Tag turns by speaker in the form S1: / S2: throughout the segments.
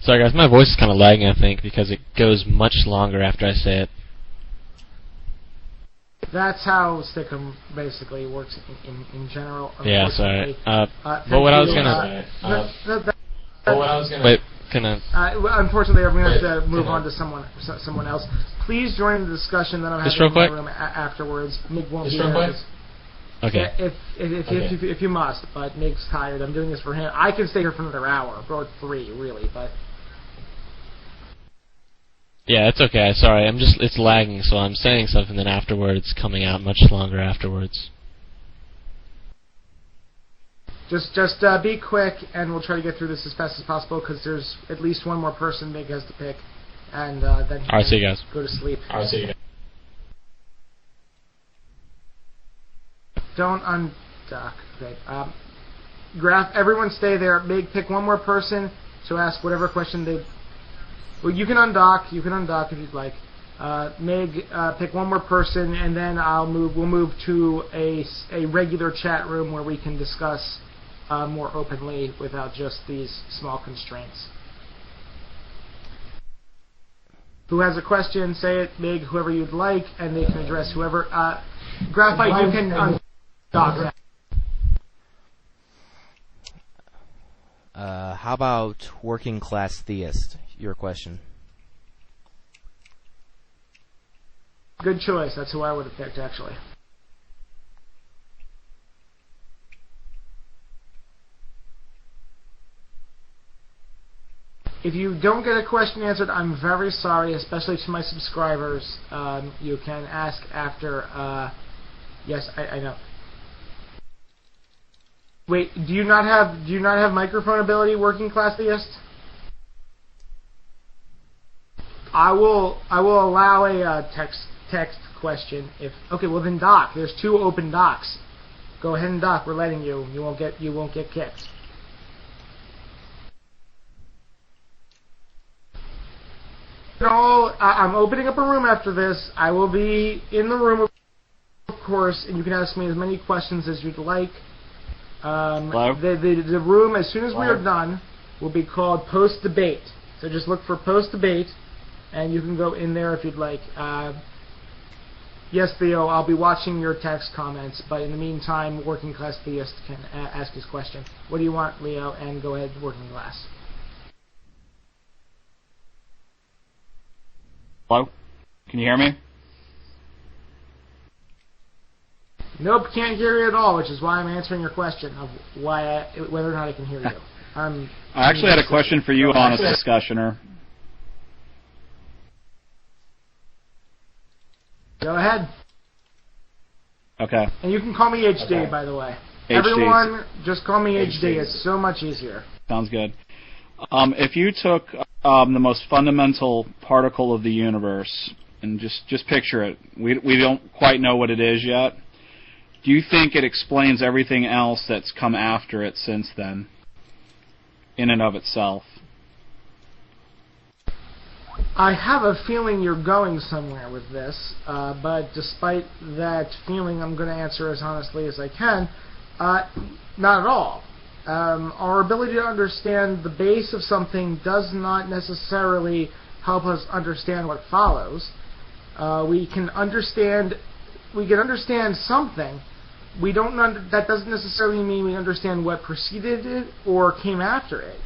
S1: Sorry guys, my voice is kind of lagging, I think, because it goes much longer after I say it.
S2: That's how Stickum basically works in general.
S1: Yeah, sorry. But what I was gonna... Wait,
S2: unfortunately, I'm going to have to move on to someone else. Please join the discussion that I'm having in the room afterwards. Mig won't be there.
S1: Okay.
S2: If you must, but Mig's tired. I'm doing this for him. I can stay here for another hour, or 3, really, but...
S1: Yeah, it's okay. Sorry, it's lagging, so I'm saying something, then afterwards it's coming out much longer afterwards.
S2: Just be quick, and we'll try to get through this as fast as possible, because there's at least one more person Mig has to pick, and then he
S1: see you guys.
S2: Go to sleep.
S1: Alright, see you guys.
S2: Don't undock. Okay. Graph, everyone stay there. Mig, pick one more person to ask whatever question they... Well, you can undock. You can undock if you'd like. Mig, pick one more person, and then we'll move to a regular chat room where we can discuss more openly without just these small constraints. Who has a question, say it, Mig, whoever you'd like, and they can address whoever. Graphite, you can undock.
S3: How about working class theist? Your question.
S2: Good choice. That's who I would have picked, actually. If you don't get a question answered, I'm very sorry, especially to my subscribers. You can ask after. Yes, I know. Wait, do you not have microphone ability, working class theist? I will allow a text question if... Okay, well then dock. There's 2 open docks. Go ahead and dock. We're letting you. You won't get kicked. I'm opening up a room after this. I will be in the room, of course, and you can ask me as many questions as you'd like. The room, as soon as we are done, will be called Post Debate. So just look for Post Debate, and you can go in there if you'd like. Yes, Theo, I'll be watching your text comments, but in the meantime, Working Class Theist can ask his question. What do you want, Leo? And go ahead, Working Class.
S4: Hello? Can you hear me?
S2: Nope, can't hear you at all, which is why I'm answering your question of whether or not I can hear you.
S4: I actually had a question for you, HonestDiscussioner.
S2: Go ahead.
S4: Okay.
S2: And you can call me HD, by the way.
S4: HD.
S2: Everyone, just call me HD. It's so much easier.
S4: Sounds good. If you took the most fundamental particle of the universe, and just picture it, we don't quite know what it is yet, do you think it explains everything else that's come after it since then, in and of itself?
S2: I have a feeling you're going somewhere with this, but despite that feeling, I'm going to answer as honestly as I can. Not at all. Our ability to understand the base of something does not necessarily help us understand what follows. We can understand something. That doesn't necessarily mean we understand what preceded it or came after it.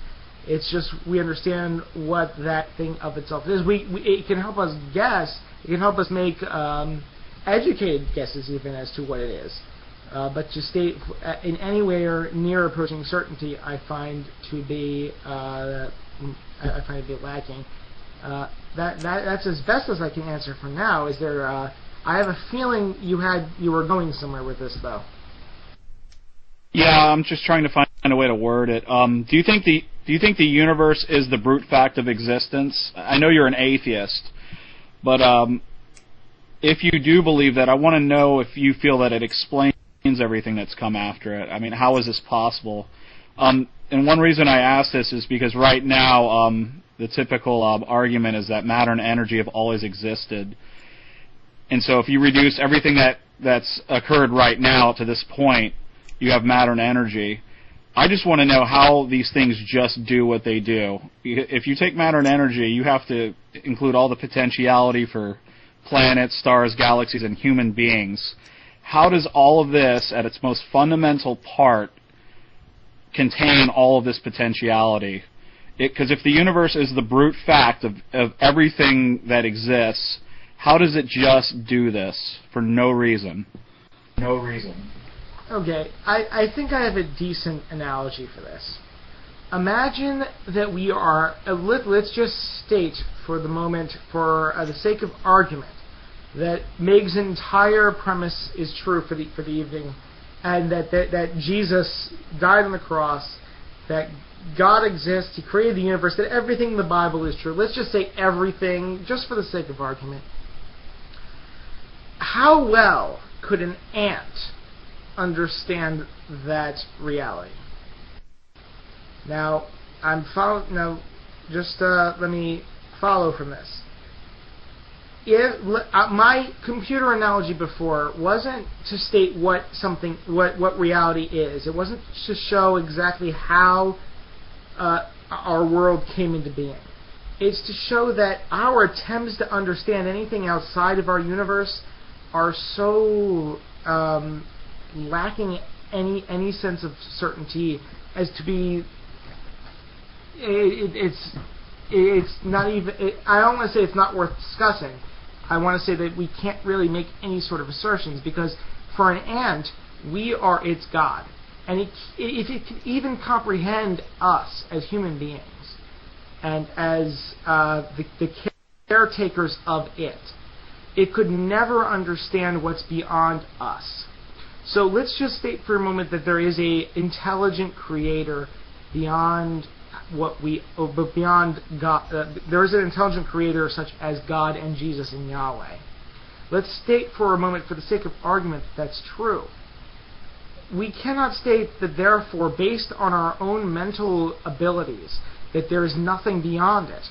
S2: It's just we understand what that thing of itself is. It can help us guess. It can help us make educated guesses even as to what it is. But to state in anywhere near approaching certainty, I find to be lacking. That's as best as I can answer for now. Is there? I have a feeling you were going somewhere with this, though.
S4: Yeah, I'm just trying to find a way to word it. Do you think the universe is the brute fact of existence? I know you're an atheist, but if you do believe that, I want to know if you feel that it explains everything that's come after it. I mean, how is this possible? And one reason I ask this is because right now the typical argument is that matter and energy have always existed. And so if you reduce everything that's occurred right now to this point, you have matter and energy. I just want to know how these things just do what they do. If you take matter and energy, you have to include all the potentiality for planets, stars, galaxies, and human beings. How does all of this, at its most fundamental part, contain all of this potentiality? Because if the universe is the brute fact of everything that exists, how does it just do this for no reason? No reason.
S2: Okay, I think I have a decent analogy for this. Imagine that we are, let's just state for the moment, for the sake of argument, that Meg's entire premise is true for the evening, and that Jesus died on the cross, that God exists, He created the universe, that everything in the Bible is true. Let's just say everything, just for the sake of argument. How well could an ant understand that reality? Now, let me follow from this. My computer analogy before wasn't to state what reality is. It wasn't to show exactly how our world came into being. It's to show that our attempts to understand anything outside of our universe are so lacking any sense of certainty as to be. It's not even. I don't want to say it's not worth discussing. I want to say that we can't really make any sort of assertions, because for an ant, we are its God. And if it can even comprehend us as human beings and as the caretakers of it, it could never understand what's beyond us. So let's just state for a moment that there is an intelligent creator beyond beyond God. There is an intelligent creator such as God and Jesus and Yahweh. Let's state for a moment, for the sake of argument, that that's true. We cannot state that therefore, based on our own mental abilities, that there is nothing beyond it.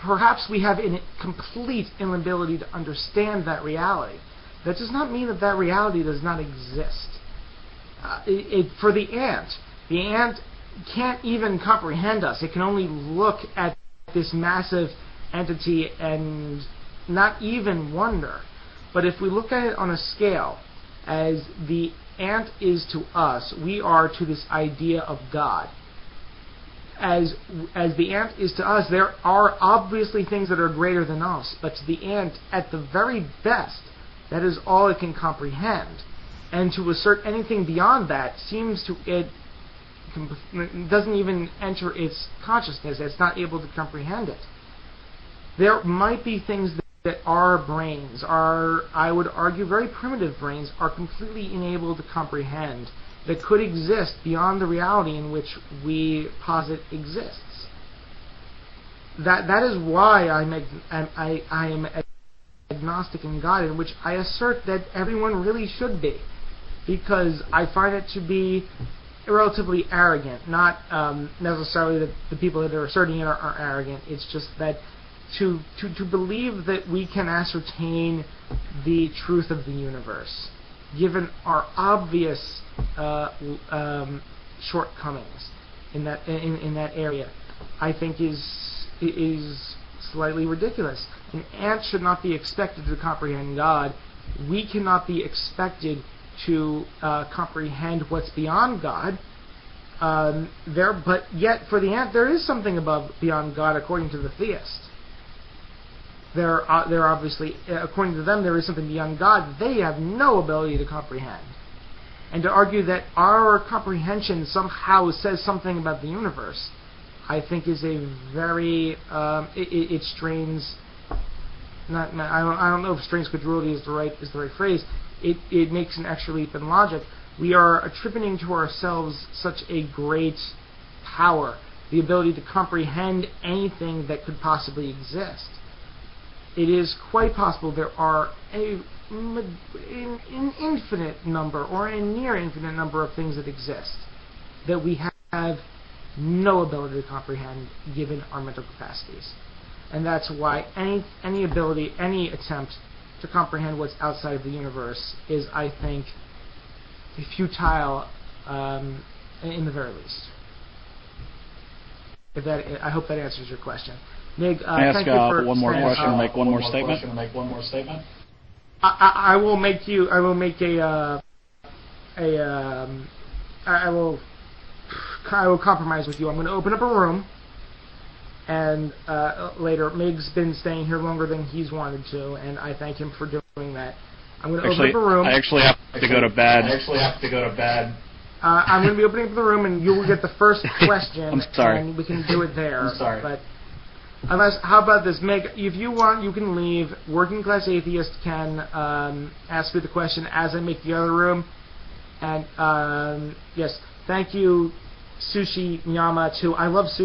S2: Perhaps we have a complete inability to understand that reality. That does not mean that reality does not exist. For the ant can't even comprehend us. It can only look at this massive entity and not even wonder. But if we look at it on a scale, as the ant is to us, we are to this idea of God. As the ant is to us, there are obviously things that are greater than us, but to the ant, at the very best, that is all it can comprehend. And to assert anything beyond that seems to it doesn't even enter its consciousness. It's not able to comprehend it. There might be things that our brains, I would argue very primitive brains, are completely unable to comprehend, that could exist beyond the reality in which we posit exists. That is why I am agnostic in God, in which I assert that everyone really should be, because I find it to be relatively arrogant. Not necessarily that the people that are asserting it are arrogant. It's just that to believe that we can ascertain the truth of the universe, given our obvious shortcomings in that area, I think is slightly ridiculous. An ant should not be expected to comprehend God. We cannot be expected to comprehend what's beyond God. But yet, for the ant, there is something beyond God, according to the theist. There obviously, according to them, there is something beyond God they have no ability to comprehend. And to argue that our comprehension somehow says something about the universe, I think is a very it strains. I don't know if strains credulity is the right phrase. It makes an extra leap in logic. We are attributing to ourselves such a great power, the ability to comprehend anything that could possibly exist. It is quite possible there are an infinite number, or a near infinite number of things that exist that we have no ability to comprehend given our mental capacities. And that's why any attempt to comprehend what's outside of the universe is, I think, a futile in the very least. I hope that answers your question. Mig,
S4: Can I
S2: thank you
S4: ask
S2: for
S4: one more
S2: staying
S4: question
S2: up.
S4: and make one more statement?
S2: I will make I will compromise with you. I'm going to open up a room, and later, Mig's been staying here longer than he's wanted to, and I thank him for doing that. I'm going to open up a room.
S4: I actually have to go to bed.
S2: I'm going to be opening up the room, and you will get the first question.
S4: I'm sorry.
S2: And we can do it there.
S5: I'm sorry.
S2: But how about this, Meg? If you want, you can leave. Working Class Atheist can ask me the question as I make the other room. And yes, thank you, Sushi Nyama too. I love sushi.